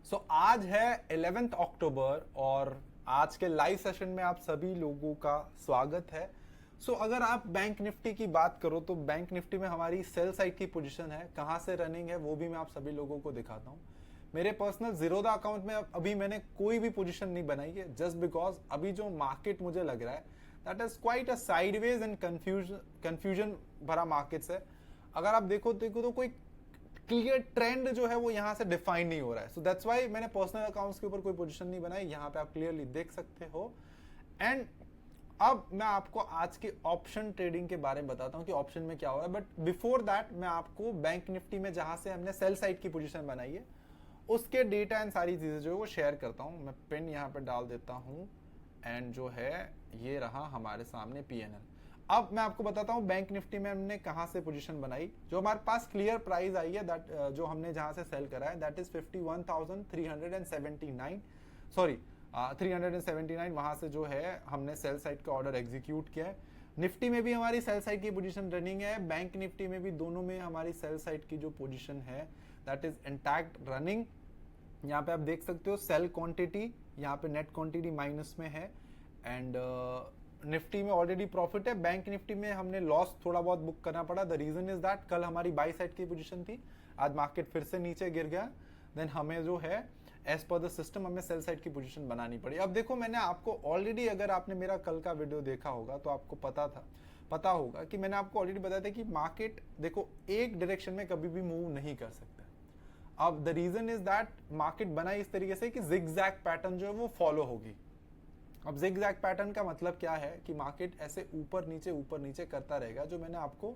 आज है 11th अक्टूबर और आज के लाइव सेशन में आप सभी लोगों का स्वागत है। अगर आप बैंक निफ्टी की बात करो तो बैंक निफ्टी में हमारी सेल साइड की पोजीशन है, कहां से रनिंग है वो भी मैं आप सभी लोगों को दिखाता हूं। मेरे पर्सनल जीरोधा अकाउंट में अभी मैंने कोई भी पोजीशन नहीं बनाई है, जस्ट बिकॉज अभी जो मार्केट मुझे लग रहा है that is quite a sideways and confusion भरा मार्केट्स है। अगर आप देखो तो कोई क्लियर ट्रेंड जो है वो यहां से डिफाइन नहीं हो रहा है। सो दैट्स व्हाई मैंने पर्सनल अकाउंट्स के ऊपर कोई पोजीशन नहीं बनाई, यहां पे आप क्लियरली देख सकते हो। एंड अब मैं आपको आज के ऑप्शन ट्रेडिंग के बारे में बताता हूं कि ऑप्शन में क्या हो रहा है। बट बिफोर दैट मैं आपको बैंक निफ्टी में जहां से हमने सेल साइड की पोजीशन बनाई है उसके डेटा एंड सारी चीजें जो है वो शेयर करता हूं। मैं पिन यहां पे डाल देता हूं एंड जो है ये रहा हमारे सामने पीएनएल। अब मैं आपको बताता हूं बैंक निफ्टी में हमने कहां से पोजीशन बनाई। जो हमारे पास क्लियर प्राइस आई है दैट जो हमने जहां से सेल करा है दैट इज 51,379 सॉरी 379। वहां से जो है हमने सेल साइड का ऑर्डर एग्जीक्यूट किया है। निफ्टी में भी हमारी सेल साइड की पोजीशन रनिंग है, बैंक निफ्टी में भी, दोनों में हमारी सेल साइड की जो पोजीशन है दैट इज इंटैक्ट रनिंग। यहाँ पे आप देख सकते हो सेल क्वांटिटी, यहाँ पे नेट क्वांटिटी माइनस में है एंड निफ्टी में ऑलरेडी प्रॉफिट है। बैंक निफ्टी में हमने लॉस थोड़ा बहुत बुक करना पड़ा। द रीजन इज दैट कल हमारी बाई साइड की पोजीशन थी, आज मार्केट फिर से नीचे गिर गया, देन हमें जो है एज पर द सिस्टम हमें सेल साइड की पोजीशन बनानी पड़ी। अब देखो मैंने आपको ऑलरेडी, अगर आपने मेरा कल का वीडियो देखा होगा तो आपको पता होगा कि मैंने आपको ऑलरेडी बताया था कि मार्केट देखो एक डायरेक्शन में कभी भी मूव नहीं कर सकता। अब the reason is that market बना इस तरीके से कि जिगजैग पैटर्न जो है वो फॉलो होगी। अब जिगजैग पैटर्न का मतलब क्या है कि मार्केट ऐसे ऊपर नीचे करता रहेगा, जो मैंने आपको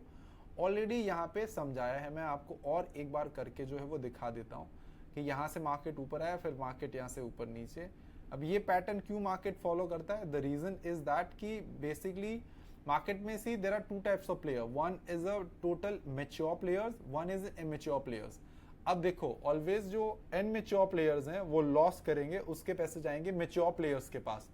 ऑलरेडी यहाँ पे समझाया है। मैं आपको और एक बार करके जो है वो दिखा देता हूँ कि यहाँ से मार्केट ऊपर आया, फिर मार्केट यहाँ से ऊपर नीचे। अब ये पैटर्न क्यों मार्केट फॉलो करता है? द रीजन इज दैट कि बेसिकली मार्केट में see there are two types of player, one is a total mature players, one is immature players. अब देखो ऑलवेज जो इनमेच्योर प्लेयर्स हैं वो लॉस करेंगे, उसके पैसे जाएंगे मेच्योर प्लेयर्स के पास।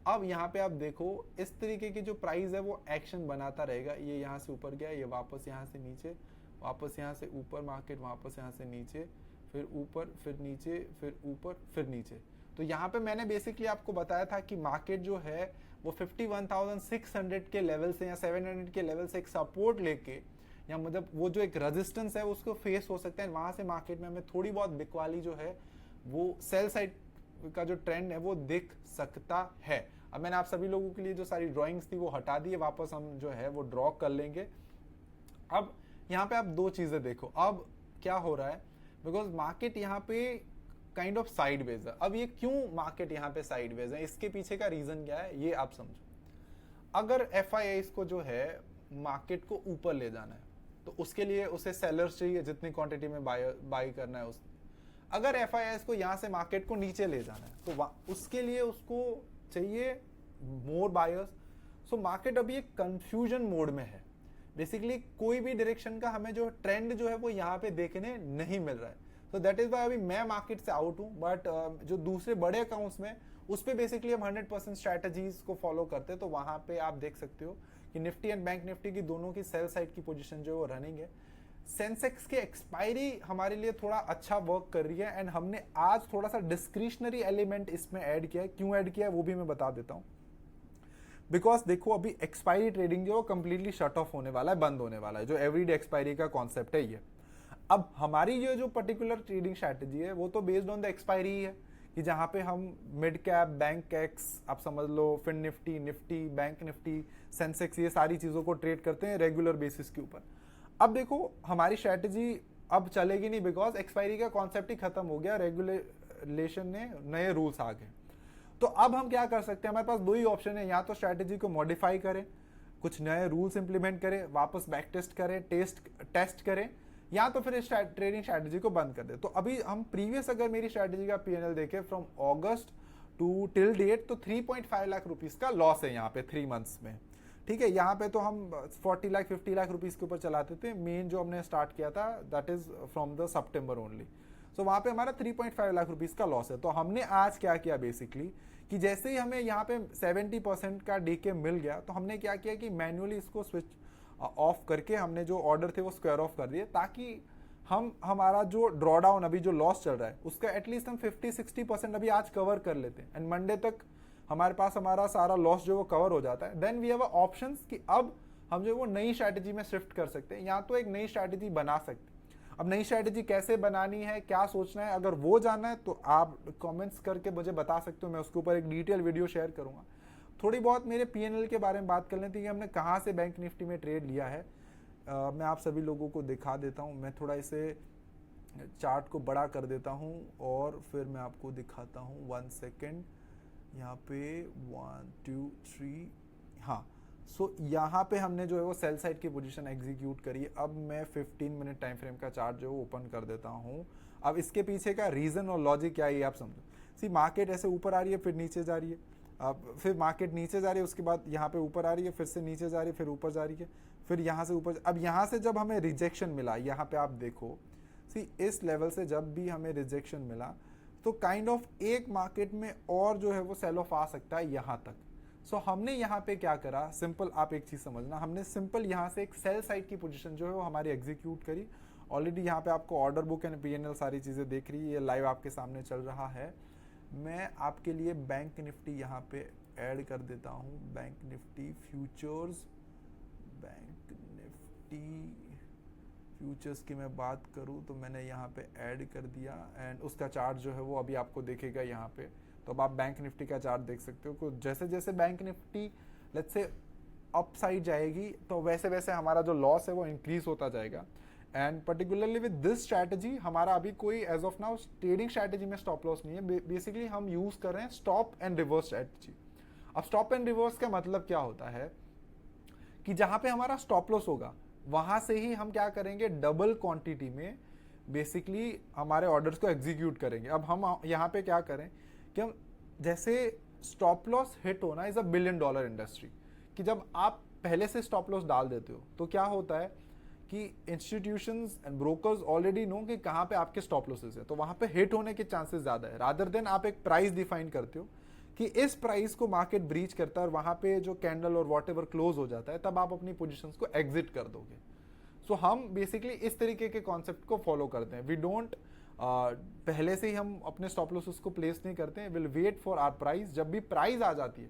अब यहाँ पे आप देखो इस तरीके की जो प्राइस है वो एक्शन बनाता रहेगा। ये यहाँ से ऊपर गया, ये वापस यहाँ से नीचे, वापस यहाँ से ऊपर मार्केट, वापस यहाँ से नीचे, फिर ऊपर, फिर नीचे, फिर ऊपर, फिर नीचे। तो यहाँ पे मैंने बेसिकली आपको बताया था कि मार्केट जो है वो 51,600 के लेवल से या 700 के लेवल से एक सपोर्ट लेके, या मतलब वो जो एक रेजिस्टेंस है उसको फेस हो सकता है। वहां से मार्केट में हमें थोड़ी बहुत बिकवाली जो है वो सेल साइड का जो ट्रेंड है वो दिख सकता है। अब मैंने आप सभी लोगों के लिए जो सारी ड्राइंग्स थी वो हटा दी है, वापस हम जो है वो ड्रॉ कर लेंगे। अब यहाँ पे आप दो चीजें देखो, अब क्या हो रहा है, बिकॉज मार्केट यहाँ पे काइंड ऑफ साइडवेज है। अब ये क्यों मार्केट यहाँ पे साइडवेज है, इसके पीछे का रीजन क्या है ये आप समझो। अगर एफआईआईस को जो है मार्केट को ऊपर ले जाना है तो उसके लिए उसे सेलर्स चाहिए जितनी क्वांटिटी में बाई करना है उस। अगर एफआईआईएस को यहां से मार्केट को नीचे ले जाना है तो उसके लिए उसको चाहिए मोर बायर्स। सो मार्केट अभी एक कंफ्यूजन मोड में है। बेसिकली कोई भी डायरेक्शन का हमें जो ट्रेंड जो है वो यहाँ पे देखने नहीं मिल रहा है। तो दैट इज वाई अभी मैं मार्केट से आउट हूँ। बट जो दूसरे बड़े अकाउंट्स में उस पर बेसिकली हम 100% स्ट्रैटेजीज को फॉलो करते हैं। तो वहां पे आप देख सकते हो कि निफ्टी एंड बैंक निफ्टी की दोनों की सेल साइड की पोजीशन जो है वो रनिंग है। सेंसेक्स की एक्सपायरी हमारे लिए थोड़ा अच्छा वर्क कर रही है एंड हमने आज थोड़ा सा डिस्क्रिशनरी एलिमेंट इसमें ऐड किया है। क्यों ऐड किया है वो भी मैं बता देता हूं। बिकॉज देखो अभी एक्सपायरी ट्रेडिंग जो कंप्लीटली शट ऑफ होने वाला है, बंद होने वाला है, जो एवरीडे एक्सपायरी का कॉन्सेप्ट है ये। अब हमारी ये जो पर्टिकुलर ट्रेडिंग स्ट्रैटेजी है वो तो बेस्ड ऑन द एक्सपायरी ही है, कि जहां पे हम मिड कैप, बैंक एक्स, आप समझ लो FinNifty, Nifty, bank Nifty, Sensex, ये सारी चीजों को ट्रेड करते हैं रेगुलर बेसिस के ऊपर। अब देखो हमारी स्ट्रैटेजी अब चलेगी नहीं, बिकॉज एक्सपायरी का कॉन्सेप्ट ही खत्म हो गया, रेगुलेशन ने नए रूल्स आ गए। तो अब हम क्या कर सकते हैं, हमारे पास दो ही ऑप्शन है, या तो स्ट्रैटेजी को मॉडिफाई करें, कुछ नए रूल्स इंप्लीमेंट करें, वापस बैक टेस्ट करें, टेस्ट करें, या तो फिर इस ट्रेडिंग स्ट्रैटेजी को बंद कर दे। तो अभी हम प्रीवियस अगर मेरी स्ट्रैटेजी का पीएनएल देखें from August to till date तो 3.5 लाख रुपीस का लॉस है यहाँ पे 3 मंथ्स में। ठीक है, यहाँ पे तो हम 40 लाख 50 लाख रुपीस के ऊपर चलाते थे। मेन जो हमने स्टार्ट किया था that is from the September only. So वहां पे हमारा 3.5 लाख रुपीस का लॉस है। तो हमने आज क्या किया बेसिकली कि जैसे ही हमें यहाँ पे 70% का डीके मिल गया तो हमने क्या किया कि मैन्युअली इसको स्विच ऑफ करके हमने जो ऑर्डर थे वो स्क्वायर ऑफ कर दिए, ताकि हम हमारा जो ड्रॉडाउन अभी जो लॉस चल रहा है उसका एटलीस्ट हम 50-60% अभी आज कवर कर लेते हैं एंड मंडे तक हमारे पास हमारा सारा लॉस जो वो कवर हो जाता है, देन वी हैव ऑप्शंस कि अब हम जो वो नई स्ट्रैटेजी में शिफ्ट कर सकते हैं या तो एक नई स्ट्रैटेजी बना सकते हैं। अब नई स्ट्रैटेजी कैसे बनानी है, क्या सोचना है, अगर वो जानना है तो आप कमेंट्स करके मुझे बता सकते हो, मैं उसके ऊपर एक डिटेल वीडियो शेयर करूंगा। थोड़ी बहुत मेरे पीएनएल के बारे में बात कर लेते हैं कि हमने कहाँ से बैंक निफ्टी में ट्रेड लिया है। मैं आप सभी लोगों को दिखा देता हूँ, मैं थोड़ा इसे चार्ट को बड़ा कर देता हूँ और फिर मैं आपको दिखाता हूँ। 1 सेकेंड, यहाँ पे 1 2 3, हाँ। सो यहाँ पे हमने जो है वो सेल साइड की पोजीशन एग्जीक्यूट करी। अब मैं 15 मिनट टाइम फ्रेम का चार्ट जो है ओपन कर देता हूँ। अब इसके पीछे का रीज़न और लॉजिक क्या है ये आप समझो। सी मार्केट ऐसे ऊपर आ रही है, फिर नीचे जा रही है, अब फिर मार्केट नीचे जा रही है, उसके बाद यहाँ पे ऊपर आ रही है, फिर से नीचे जा रही है, फिर ऊपर जा रही है, फिर यहाँ से ऊपर। अब यहाँ से जब हमें रिजेक्शन मिला, यहाँ पे आप देखो, सी इस लेवल से जब भी हमें रिजेक्शन मिला तो काइंड ऑफ एक मार्केट में और जो है वो सेल ऑफ आ सकता है यहाँ तक। सो हमने यहाँ पे क्या करा, सिंपल आप एक चीज़ समझना, हमने सिंपल यहाँ से एक सेल साइड की पोजीशन जो है वो हमारी एग्जीक्यूट करी। ऑलरेडी यहाँ पे आपको ऑर्डर बुक एंड पीएनएल सारी चीज़ें देख रही है, ये लाइव आपके सामने चल रहा है। मैं आपके लिए बैंक निफ्टी यहाँ पे ऐड कर देता हूँ, bank Nifty futures, bank Nifty futures की मैं बात करूँ तो मैंने यहाँ पे ऐड कर दिया एंड उसका चार्ट जो है वो अभी आपको देखेगा यहाँ पे। तो अब आप बैंक निफ्टी का चार्ट देख सकते हो कि जैसे जैसे bank Nifty let's say up side जाएगी तो वैसे वैसे हमारा जो लॉस है वो इंक्रीज होता जाएगा। And particularly with this strategy हमारा अभी कोई as of now trading strategy में स्टॉप लॉस नहीं है, बेसिकली हम यूज कर रहे हैं स्टॉप एंड रिवर्स स्ट्रैटेजी। अब स्टॉप एंड रिवर्स का मतलब क्या होता है कि जहां पे हमारा स्टॉप लॉस होगा वहां से ही हम क्या करेंगे, डबल क्वांटिटी में बेसिकली हमारे ऑर्डर्स को एग्जीक्यूट करेंगे। अब हम यहाँ पे क्या करें कि हम जैसे स्टॉप लॉस हिट होना इज $1 बिलियन इंडस्ट्री, कि जब आप पहले से स्टॉप लॉस डाल देते हो तो क्या होता है कि institutions and brokers already know कि कहाँ पे आपके स्टॉप लॉसेस है, तो वहां पे हिट होने के चांसेस ज्यादा है। रादर देन आप एक प्राइस डिफाइन करते हो कि इस प्राइस को मार्केट ब्रीच करता है और वहां पे जो कैंडल और वॉट एवर क्लोज हो जाता है तब आप अपनी पोजीशंस को एग्जिट कर दोगे। सो हम बेसिकली इस तरीके के कॉन्सेप्ट को फॉलो करते हैं। वी डोंट पहले से ही हम अपने स्टॉप लॉसेस को प्लेस नहीं करते हैं, will wait for our price. जब भी प्राइस आ जाती है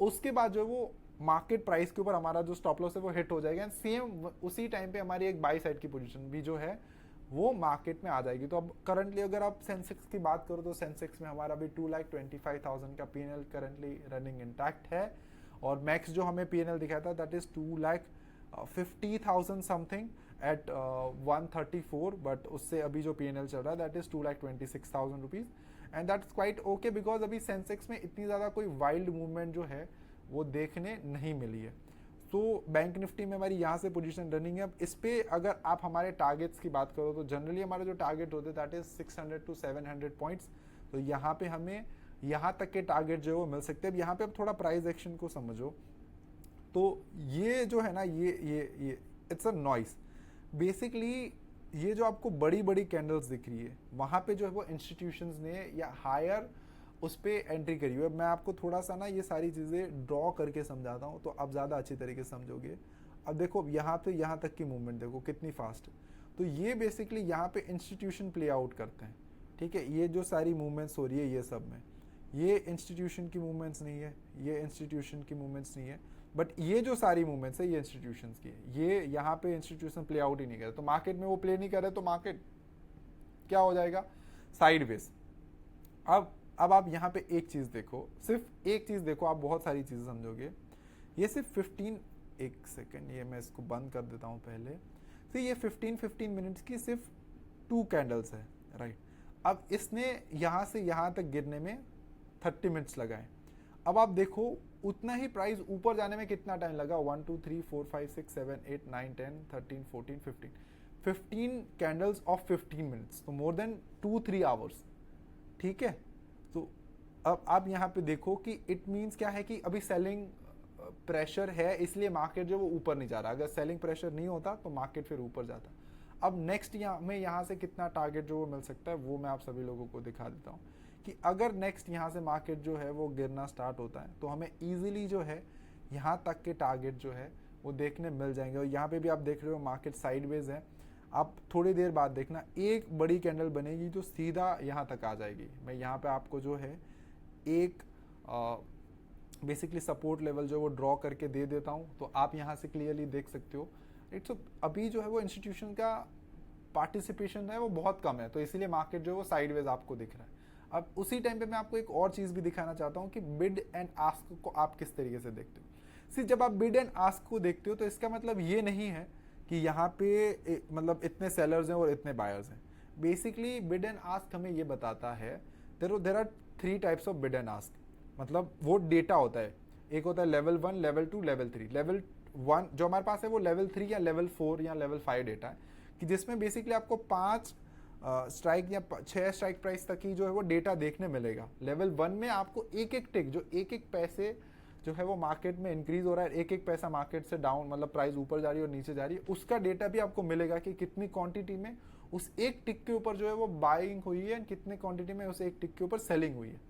उसके बाद जो वो मार्केट प्राइस के ऊपर हमारा जो स्टॉप लॉस है वो हिट हो जाएगा एंड सेम उसी टाइम पे हमारी एक बाई साइड की पोजीशन भी जो है वो मार्केट में आ जाएगी। तो अब करंटली अगर आप सेंसेक्स की बात करो तो सेंसेक्स में हमारा अभी 2,25,000 का पीएनएल करंटली रनिंग इंटैक्ट है और मैक्स जो हमें पीएनएल दिखाया था that is 2,50,000 something at 134, but उससे अभी जो पीएनएल चल रहा है that is 2,26,000 rupees and that's quite okay because अभी सेंसेक्स में इतनी ज़्यादा कोई वाइल्ड मूवमेंट जो है वो देखने नहीं मिली है। तो बैंक निफ्टी में हमारी यहाँ से पोजीशन रनिंग है। अब इस पे अगर आप हमारे टारगेट्स की बात करो तो जनरली हमारे जो टारगेट होते हैं दैट इज 600 to 700 पॉइंट्स। तो यहाँ पे हमें यहाँ तक के टारगेट जो है वो मिल सकते हैं। अब यहाँ पे अब थोड़ा प्राइस एक्शन को समझो तो ये जो है ना ये इट्स अ नॉइस। बेसिकली ये जो आपको बड़ी बड़ी कैंडल्स दिख रही है वहाँ पे जो है वो इंस्टीट्यूशंस ने या हायर उस पर एंट्री करी हुई है। मैं आपको थोड़ा सा ना ये सारी चीज़ें ड्रॉ करके समझाता हूँ तो आप ज़्यादा अच्छी तरीके से समझोगे। अब देखो यहाँ पे यहाँ तक की मूवमेंट देखो कितनी फास्ट है। तो ये बेसिकली यहाँ पे इंस्टीट्यूशन प्ले आउट करते हैं, ठीक है। ये जो सारी मूवमेंट्स हो रही है ये सब में ये इंस्टीट्यूशन की मूवमेंट्स नहीं है, ये इंस्टीट्यूशन की मूवमेंट्स नहीं है, बट ये जो सारी मूवमेंट्स है ये इंस्टीट्यूशंस की है। ये यहाँ पे इंस्टीट्यूशन प्ले आउट ही नहीं कर रहे, तो मार्केट में वो प्ले नहीं कर रहे तो मार्केट क्या हो जाएगा, साइडवेज। अब आप यहाँ पे एक चीज़ देखो, सिर्फ एक चीज़ देखो, आप बहुत सारी चीज़ें समझोगे। ये सिर्फ 15, एक सेकेंड ये मैं इसको बंद कर देता हूँ पहले। तो ये 15 मिनट्स की सिर्फ 2 कैंडल्स है, राइट। अब इसने यहाँ से यहाँ तक गिरने में 30 मिनट्स लगाए। अब आप देखो उतना ही प्राइस ऊपर जाने में कितना टाइम लगा, 1 2 3 4 5 6 7 8 9 10 13 14 15 कैंडल्स ऑफ 15 मिनट्स, तो मोर देन 2-3 आवर्स, ठीक है। तो अब आप यहाँ पे देखो कि इट मीन्स क्या है कि अभी सेलिंग प्रेशर है इसलिए मार्केट जो वो ऊपर नहीं जा रहा। अगर सेलिंग प्रेशर नहीं होता तो मार्केट फिर ऊपर जाता। अब नेक्स्ट में यहाँ से कितना टारगेट जो वो मिल सकता है वो मैं आप सभी लोगों को दिखा देता हूँ कि अगर नेक्स्ट यहाँ से मार्केट जो है वो गिरना स्टार्ट होता है तो हमें ईजिली जो है यहाँ तक के टारगेट जो है वो देखने मिल जाएंगे। और यहाँ पे भी आप देख रहे हो मार्केट साइडवेज है। आप थोड़ी देर बाद देखना एक बड़ी कैंडल बनेगी जो सीधा यहाँ तक आ जाएगी। मैं यहाँ पे आपको जो है एक बेसिकली सपोर्ट लेवल जो है वो ड्रॉ करके दे देता हूँ, तो आप यहाँ से क्लियरली देख सकते हो। इट्स अभी जो है वो इंस्टीट्यूशन का पार्टिसिपेशन है वो बहुत कम है, तो इसीलिए मार्केट जो है वो साइडवेज आपको दिख रहा है। अब उसी टाइम पे मैं आपको एक और चीज़ भी दिखाना चाहता हूँ कि बिड एंड आस्क को आप किस तरीके से देखते हो। सी जब आप बिड एंड आस्क को देखते हो तो इसका मतलब ये नहीं है कि यहाँ पे मतलब इतने सेलर्स हैं और इतने बायर्स हैं। बेसिकली बिड एंड आस्क हमें ये बताता है there are 3 types of bid and ask, मतलब वो डेटा होता है। एक होता है लेवल 1, लेवल 2, लेवल 3। लेवल 1 जो हमारे पास है वो लेवल 3 या लेवल 4 या लेवल 5 डेटा है, कि जिसमें बेसिकली आपको 5 स्ट्राइक या 6 स्ट्राइक प्राइस तक ही जो है वो डेटा देखने मिलेगा। लेवल 1 में आपको एक एक टिक जो एक पैसे जो है वो मार्केट में इंक्रीज हो रहा है, एक पैसा मार्केट से डाउन मतलब प्राइस ऊपर जा रही है और नीचे जा रही है, उसका डेटा भी आपको मिलेगा कि कितनी क्वांटिटी में उस एक टिक के ऊपर जो है वो बाइंग हुई है, कितनी क्वांटिटी में उस एक टिक के ऊपर सेलिंग हुई है,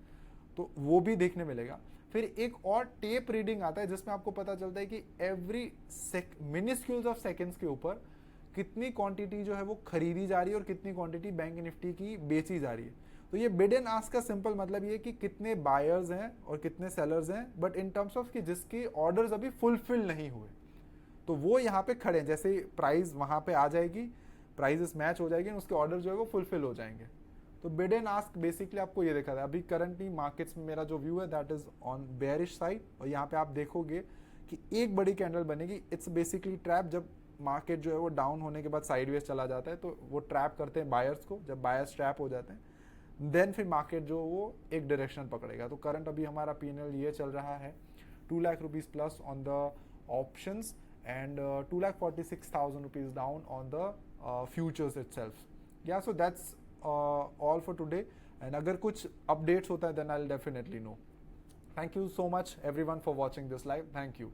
तो वो भी देखने मिलेगा। फिर एक और टेप रीडिंग आता है जिसमें आपको पता चलता है कि एवरी मिनिस्क्यूल्स ऑफ सेकेंड्स के ऊपर कितनी क्वांटिटी जो है वो खरीदी जा रही है और कितनी क्वांटिटी बैंक निफ्टी की बेची जा रही है। तो ये बिड एंड आस्क का सिंपल मतलब ये कि कितने बायर्स हैं और कितने सेलर्स हैं, बट इन टर्म्स ऑफ कि जिसके ऑर्डर्स अभी फुलफिल नहीं हुए, तो वो यहाँ पे खड़े हैं। जैसे प्राइस वहाँ पे आ जाएगी, प्राइसेस मैच हो जाएगी, उसके ऑर्डर जो है वो फुलफिल हो जाएंगे। तो बिड एंड आस्क बेसिकली आपको ये देखा था। अभी करंटली मार्केट्स में मेरा जो व्यू है that is on bearish side, और यहाँ पे आप देखोगे कि एक बड़ी कैंडल बनेगी। It's basically trap. जब मार्केट जो है वो डाउन होने के बाद साइडवेज चला जाता है तो वो ट्रैप करते हैं बायर्स को। जब बायर्स ट्रैप हो जाते हैं देन फिर मार्केट जो वो एक डायरेक्शन पकड़ेगा। तो करंट अभी हमारा पीएनएल ये चल रहा है 2 lakh rupees plus on the options and 2,46,000 rupees down on the futures itself. या so that's all for today, and अगर कुछ updates होता है then I'll definitely know. Thank you so much everyone for watching this live. Thank you.